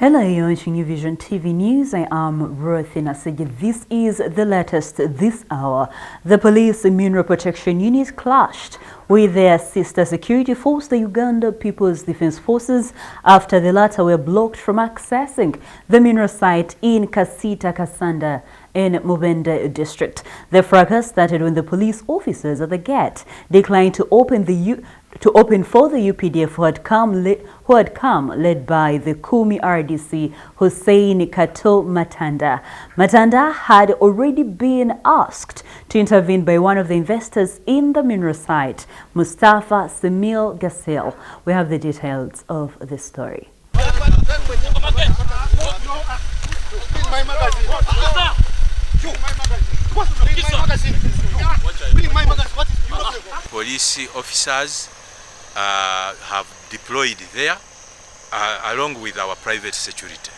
Hello, you're watching New Vision TV News. I am Ruthina Sege. This is the latest this hour. The police Mineral Protection Unit clashed with their sister security force, the Uganda People's Defense Forces, after the latter were blocked from accessing the mineral site in Kasita Kasanda in Mubende district. The fracas started when the police officers at the gate declined to open for the UPDF who had come led by the Kumi RDC Hussein Kato Matanda. Matanda had already been asked to intervene by one of the investors in the mineral site, Mustafa Semil Gassel. We have the details of the story. Police officers have deployed there along with our private security.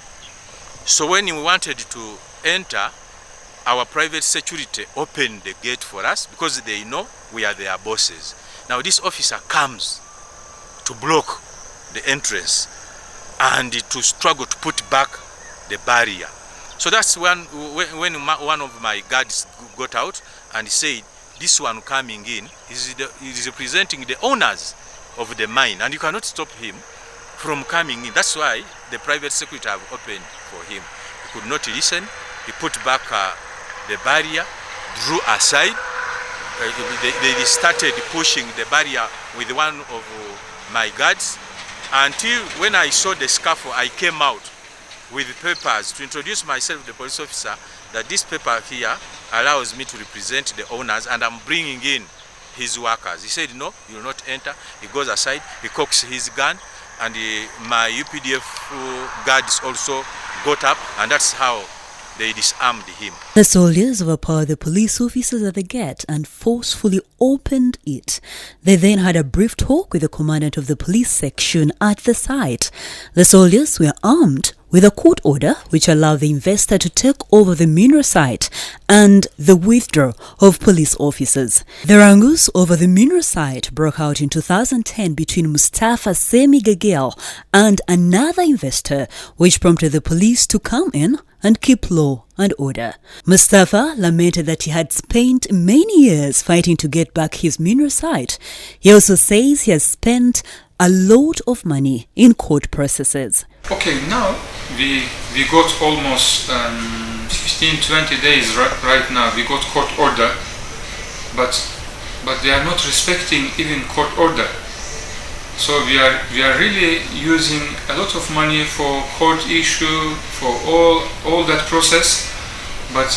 So when we wanted to enter, our private security opened the gate for us because they know we are their bosses. Now this officer comes to block the entrance and to struggle to put back the barrier. So that's when one of my guards got out and said, this one coming in is representing the owners of the mine and you cannot stop him from coming in. That's why the private security have opened for him. He could not listen. He put back the barrier, drew aside. They started pushing the barrier with one of my guards until when I saw the scuffle, I came out with papers to introduce myself to the police officer that this paper here allows me to represent the owners and I'm bringing in his workers. He said, no, you will not enter. He goes aside, he cocks his gun, and my UPDF guards also got up, and that's how they disarmed him. The soldiers overpowered the police officers at the gate and forcefully opened it. They then had a brief talk with the commandant of the police section at the site. The soldiers were armed with a court order which allowed the investor to take over the mineral site and the withdrawal of police officers. The wrangles over the mineral site broke out in 2010 between Mustafa Semi Gagel and another investor, which prompted the police to come in and keep law and order. Mustafa lamented that he had spent many years fighting to get back his mineral site. He also says he has spent a lot of money in court processes. Okay, now we got almost 15-20 days right now. We got court order, but they are not respecting even court order. So we are really using a lot of money for court issue, for all that process. But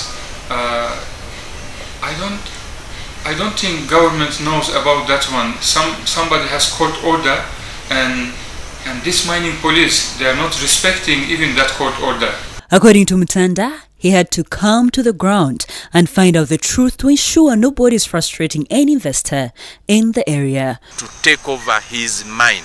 I don't think government knows about that one. Somebody has court order, and this mining police, they are not respecting even that court order. According to Mutanda, he had to come to the ground and find out the truth to ensure nobody is frustrating any investor in the area. To take over his mine.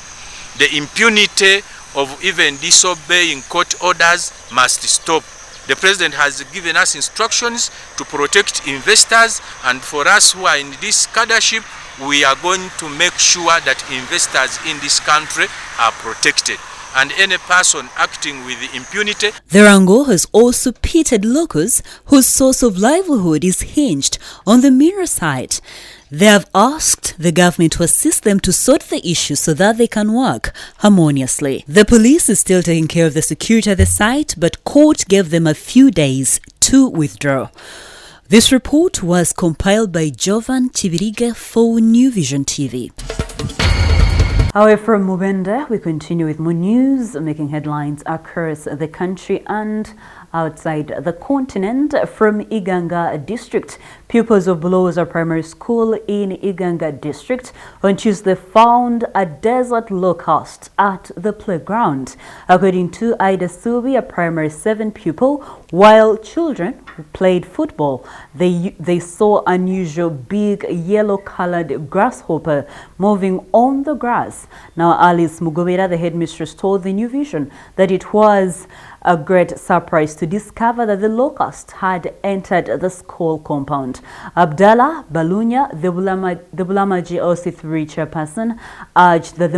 The impunity of even disobeying court orders must stop. The president has given us instructions to protect investors, and for us who are in this cadreship, we are going to make sure that investors in this country are protected. And any person acting with impunity. The wrangle has also pitted locals whose source of livelihood is hinged on the mineral site. They have asked the government to assist them to sort the issue so that they can work harmoniously. The police is still taking care of the security at the site, but court gave them a few days to withdraw. This report was compiled by Jovan Chibirige for New Vision TV. Away from Mubende, we continue with more news making headlines across the country and outside the continent. From Iganga district, pupils of Buloza Primary School in Iganga district on Tuesday found a desert locust at the playground. According to Ida Subi, a primary 7 pupil, while children played football, they saw unusual big yellow-colored grasshopper moving on the grass. Now Alice Mugobera, the headmistress, told the New Vision that it was a great surprise to discover that the locust had entered the school compound. Abdallah Balunya, the Bulamaji OC3 chairperson, urged that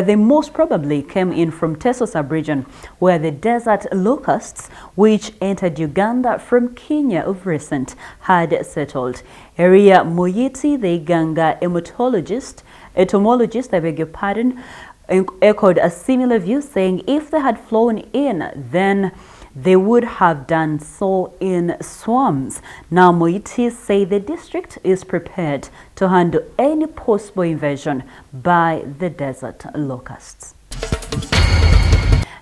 they most probably came in from Teso sub-region, where the desert locusts, which entered Uganda from Kenya of recent, had settled. Eria Moyiti, the Iganga entomologist, I beg your pardon, echoed a similar view, saying if they had flown in, then they would have done so in swarms. Now, Moiti say the district is prepared to handle any possible invasion by the desert locusts.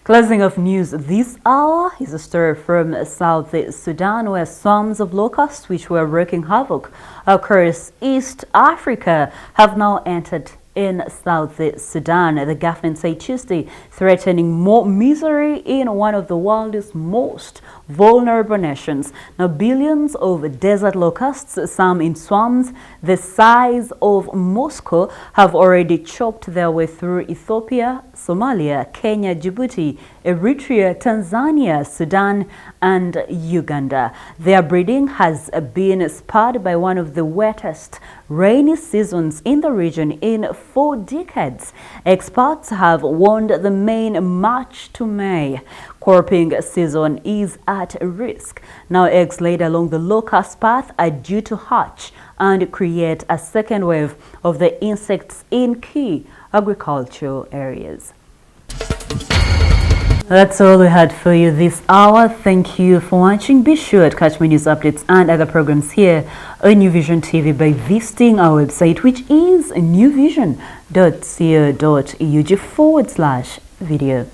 Closing of news this hour is a story from South Sudan, where swarms of locusts which were wreaking havoc across East Africa have now entered in South Sudan. The government said Tuesday, threatening more misery in one of the world's most vulnerable nations. Now, billions of desert locusts, some in swarms the size of Moscow, have already chopped their way through Ethiopia, Somalia, Kenya, Djibouti, Eritrea, Tanzania, Sudan, and Uganda. Their breeding has been spurred by one of the wettest rainy seasons in the region in 4 decades. Experts have warned the main March to May cropping season is at risk. Now, eggs laid along the locust path are due to hatch and create a second wave of the insects in key agricultural areas. That's all we had for you this hour. Thank you for watching. Be sure to catch my news updates and other programs here on New Vision TV by visiting our website, which is newvision.co.ug/video.